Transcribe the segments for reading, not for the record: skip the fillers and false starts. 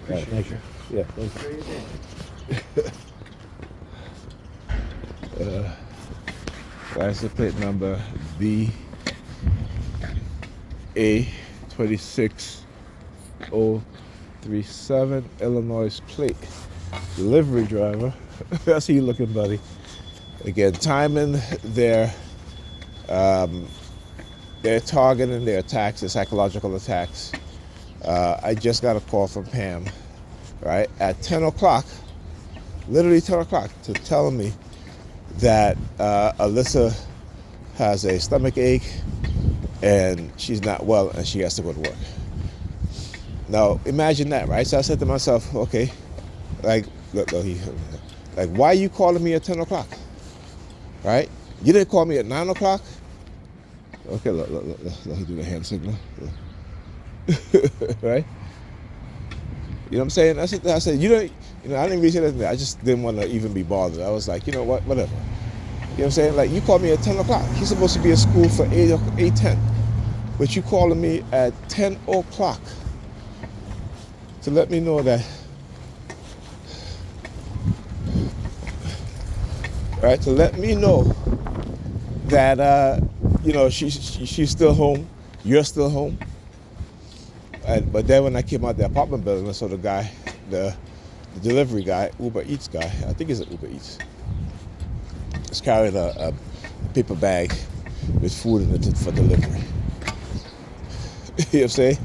Appreciate you. Yeah, thank you. License plate number BA26037, Illinois plate. Delivery driver. I see you looking, buddy. Again, timing their targeting their attacks, their psychological attacks. I just got a call from Pam, right, at 10 o'clock, literally 10 o'clock, to tell me that Alyssa has a stomach ache and she's not well and she has to go to work. Now, imagine that, right? So I said to myself, okay, like, look, like, why are you calling me at 10 o'clock, right? You didn't call me at 9 o'clock? Okay, look, let me do the hand signal. Right? You know what I'm saying? I said, I didn't really say that. I just didn't want to even be bothered. I was like, you know what, whatever. You know what I'm saying? Like, you called me at 10 o'clock. He's supposed to be at school for 8:10. But you calling me at 10 o'clock to let me know that, right? To let me know that, she's still home. You're still home. But then when I came out the apartment building, I saw the guy, the delivery guy, Uber Eats guy, I think it's an Uber Eats, was carrying a paper bag with food in it for delivery. You know what I'm saying?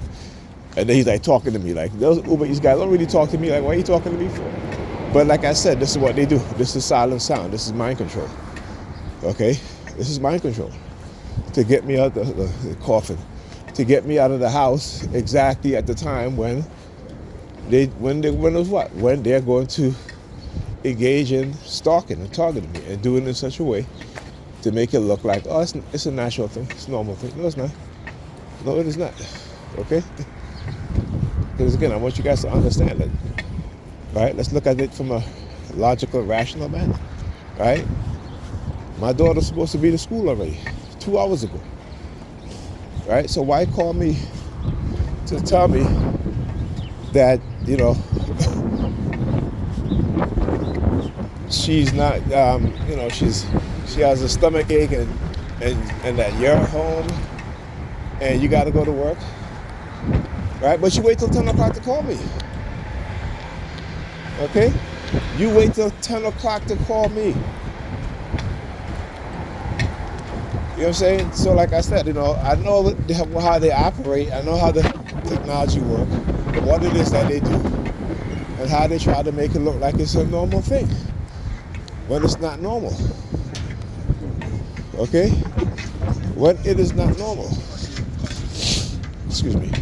And then he's like talking to me, like, those Uber Eats guys don't really talk to me, like, what are you talking to me for? But like I said, this is what they do. This is silent sound. This is mind control. Okay? This is mind control. To get me out the coffin. To get me out of the house exactly at the time when they're going to engage in stalking and targeting me and doing it in such a way to make it look like, oh, it's a natural thing, it's a normal thing. No, it's not. No, it is not. Okay? Because again, I want you guys to understand it. Right? Let's look at it from a logical, rational manner. Right? My daughter's supposed to be to school already 2 hours ago. Right? So why call me to tell me that, she's not, she has a stomach ache and that you're home and you got to go to work, right? But you wait till 10 o'clock to call me, okay? You wait till 10 o'clock to call me. You know what I'm saying? So like I said, I know how they operate. I know how the technology works, what it is that they do, and how they try to make it look like it's a normal thing when it's not normal. Okay? When it is not normal. Excuse me.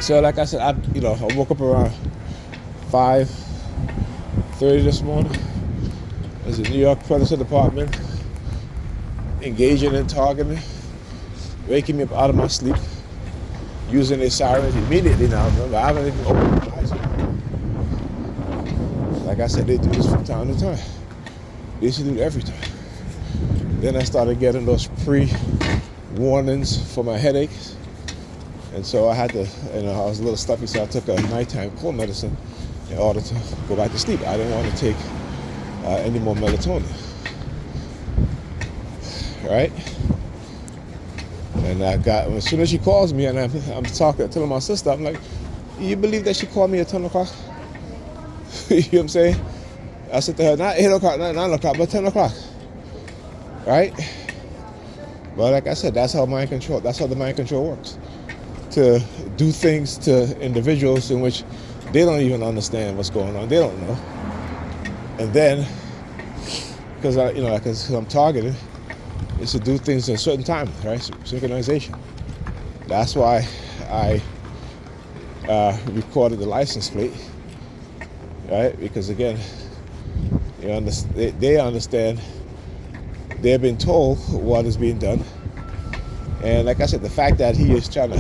So like I said, I woke up around 5:30 this morning. There's a New York Predator Department engaging in targeting, waking me up out of my sleep, using their sirens immediately now. Remember, I haven't even opened my eyes yet. Like I said, they do this from time to time. They used to do it every time. Then I started getting those pre-warnings for my headaches. And so I had to, I was a little stuffy, so I took a nighttime cold medicine in order to go back to sleep. I didn't want to take any more melatonin. Right? And as soon as she calls me and I'm telling my sister, I'm like, you believe that she called me at 10 o'clock? You know what I'm saying? I said to her, not 8 o'clock, not 9 o'clock, but 10 o'clock. Right? But like I said, that's how the mind control works. To do things to individuals in which they don't even understand what's going on. They don't know. And then, because I'm targeted, is to do things in a certain time, right? Synchronization. That's why I recorded the license plate, right? Because again, they understand. They've been told what is being done, and like I said, the fact that he is trying to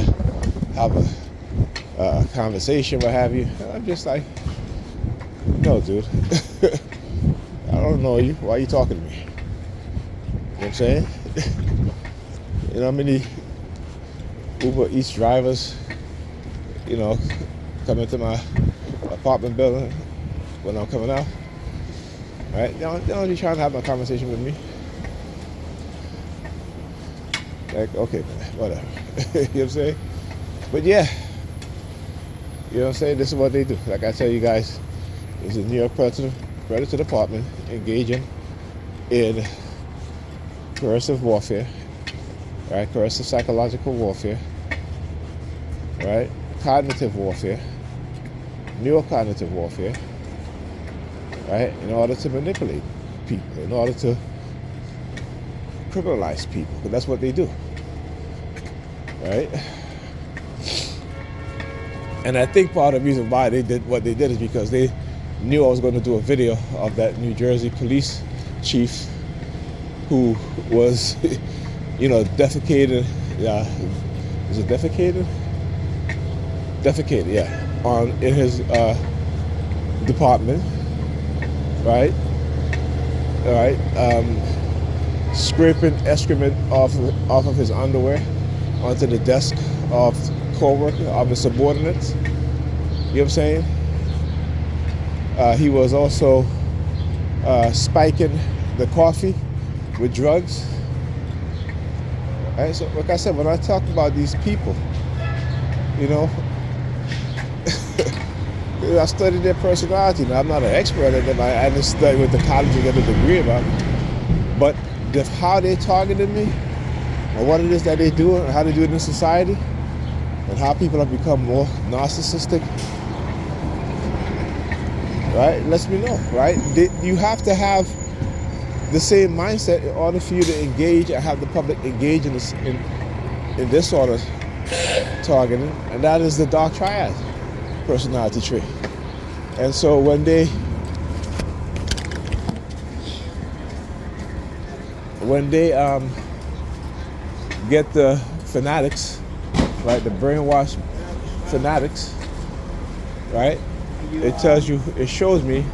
have a conversation, what have you, I'm just like, no, dude. I don't know you. Why are you talking to me? You know what I'm saying? You know how many Uber Eats drivers, come into my apartment building when I'm coming out. Right? They don't be trying to have a conversation with me. Like, okay, man, whatever. You know what I'm saying? But yeah, you know what I'm saying? This is what they do. Like I tell you guys, it's a New York Predator Department engaging in coercive warfare, right? Coercive psychological warfare, right? Cognitive warfare, neurocognitive warfare, right? In order to manipulate people, in order to criminalize people, because that's what they do, right? And I think part of the reason why they did what they did is because they knew I was going to do a video of that New Jersey police chief who was, defecated. Is it defecated? Defecated, yeah, in his department, right? All right, scraping excrement off of his underwear onto the desk of co-worker, of his subordinates. You know what I'm saying? He was also spiking the coffee with drugs. Right? So, like I said, when I talk about these people, I studied their personality. Now, I'm not an expert at them. I didn't study with the college to get a degree about it. But how they targeted me, and what it is that they do, and how they do it in society, and how people have become more narcissistic, right? It lets me know, right? You have to have the same mindset in order for you to engage and have the public engage in this sort of targeting, and that is the dark triad personality trait. And so when they get the fanatics, right, the brainwashed fanatics, right, it shows me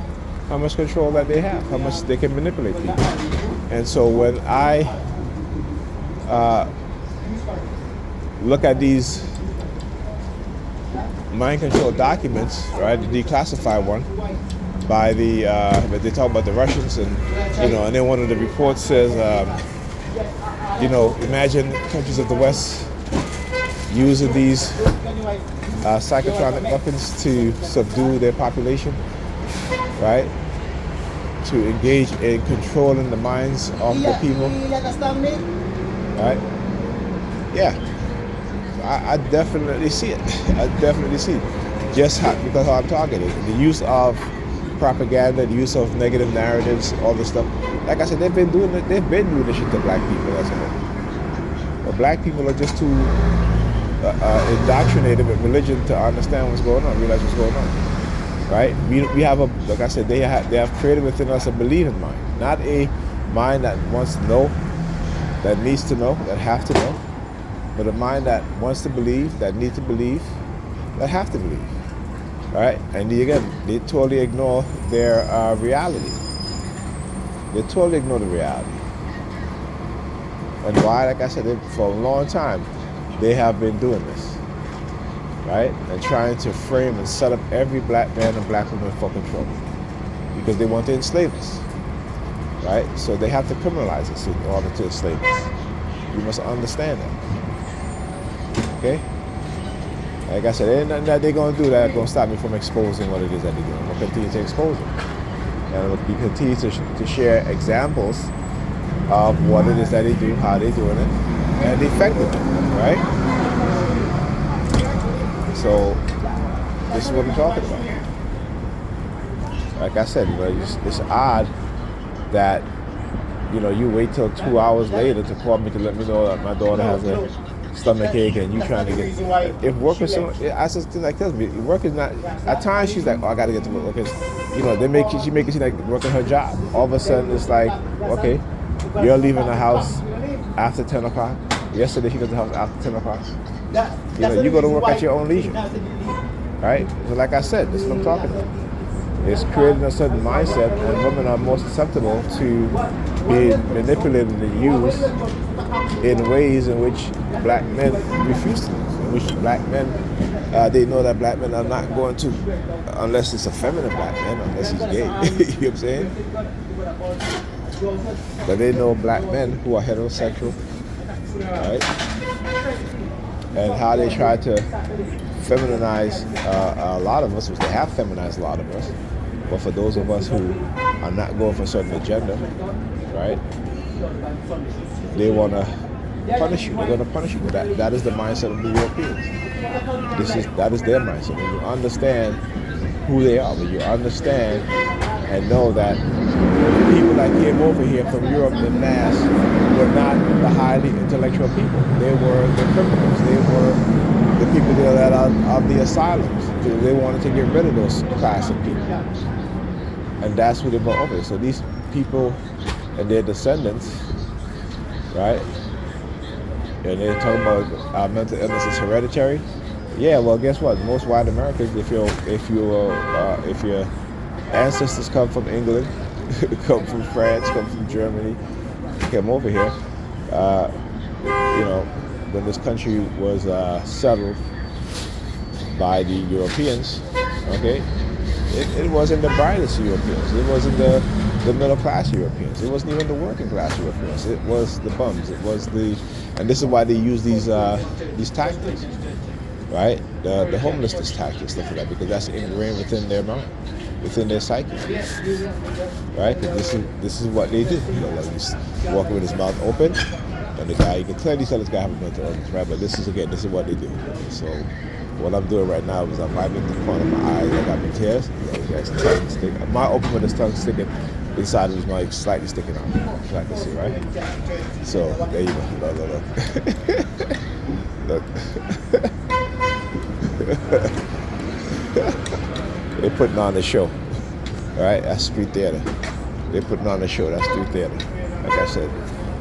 how much control that they have, how much they can manipulate people. And so when I look at these mind control documents, right, the declassified one by they talk about the Russians, and and then one of the reports says, imagine countries of the West using these psychotronic weapons to subdue their population, right? To engage in controlling the minds of the people, right? Yeah, I definitely see it. I definitely see it. Just because how I'm targeted, the use of propaganda, the use of negative narratives, all this stuff. Like I said, they've been doing this shit to black people as a whole. But black people are just too indoctrinated with religion to understand what's going on, realize what's going on, right? We have like I said, they have created within us a believing mind, not a mind that wants to know, that needs to know, that have to know, but a mind that wants to believe, that needs to believe, that have to believe, right? And they totally ignore their reality. They totally ignore the reality. And why? Like I said, for a long time, they have been doing this, right? And trying to frame and set up every black man and black woman for control, because they want to enslave us, right? So they have to criminalize us in order to enslave us. You must understand that, okay? Like I said, there ain't nothing that they're going to do that's going to stop me from exposing what it is that they're doing. I'm going to continue to expose them. And I'm going to continue to share examples of what it is that they do, how they're doing it, and the effectiveness, right? So this is what I'm talking about. Like I said, it's odd that you wait till 2 hours later to call me to let me know that my daughter has a stomach ache, and you trying to get. If work is I just like tells me work is not. At times she's like, oh, I gotta get to work because she make it seem like working her job. All of a sudden it's like, okay, you're leaving the house after 10 o'clock. Yesterday she left the house after 10 o'clock. You go to work at your own leisure, right? So like I said, this is what I'm talking about. It's creating a certain mindset, and women are more susceptible to being manipulated and used in ways in which black men refuse to. which black men, they know that black men are not going to, unless it's a feminine black man, unless he's gay. You know what I'm saying? But they know black men who are heterosexual, right? And how they try to feminize a lot of us, which they have feminized a lot of us. But for those of us who are not going for a certain agenda, right? They want to punish you. They're going to punish you. That is the mindset of the Europeans. That is their mindset. When you understand who they are, when you understand and know that the people that came over here from Europe in mass were not the highly intellectual people. They were the criminals. They were the people that are of the asylums. They wanted to get rid of those class of people. And that's who they brought over here. So these people and their descendants, right? And they're talking about mental illness is hereditary. Yeah, well, guess what? Most white Americans, if your ancestors come from England, come from France, come from Germany, came over here, when this country was settled by the Europeans, okay, it wasn't the brightest Europeans. It wasn't the middle class Europeans. It wasn't even the working class Europeans. It was the bums. It was and this is why they use these tactics, right? The homelessness tactics, stuff like that, because that's ingrained within their mind, within their psyche, right? Because this is what they do. Like he's walking with his mouth open, and the guy, you can clearly tell this guy has a mental illness, right? But this is what they do. So what I'm doing right now is I'm wiping the corner of my eyes. I got my tears. His tongue sticking. I'm not open with his tongue sticking. Inside of his mouth slightly sticking out. So I can see, right? So there you go. Look. They're putting on the show. All right, that's street theater. They're putting on the show. That's street theater. Like I said,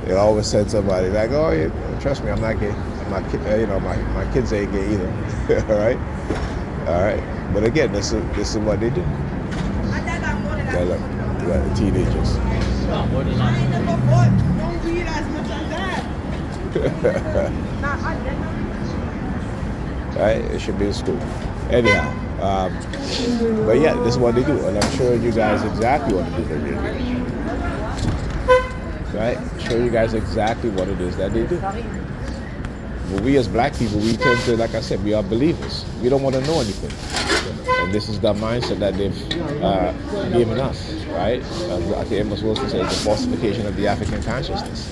they always said somebody like, "Oh, yeah, trust me, I'm not gay. My kids ain't gay either." All right. But again, this is what they do. Yeah, look, you got the teenagers. I ain't never bought no weed as much as that. Right? It should be in school. Anyhow, but yeah, this is what they do, and I'm showing you guys exactly what it is that they do. Right? Show you guys exactly what it is that they do. But we as black people, we tend to, like I said, we are believers. We don't want to know anything. And this is the mindset that they've given us, right? I think Amos Wilson says the falsification of the African consciousness,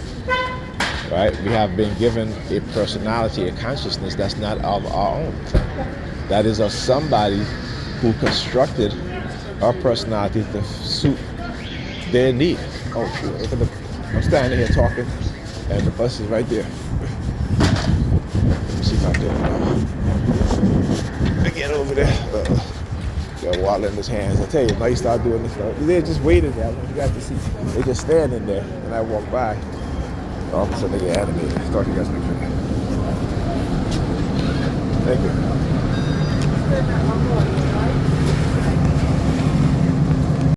right? We have been given a personality, a consciousness that's not of our own. That is of somebody who constructed our personality to suit their needs. Oh, shoot, look at I'm standing here talking, and the bus is right there. Let me see if I can get over there. Got a wallet in his hands. I tell you, now you start doing this stuff. They're just waiting there. You got to see. They just standing there, and I walk by. All of a sudden, they get animated. Talk to you guys next week. Thank you.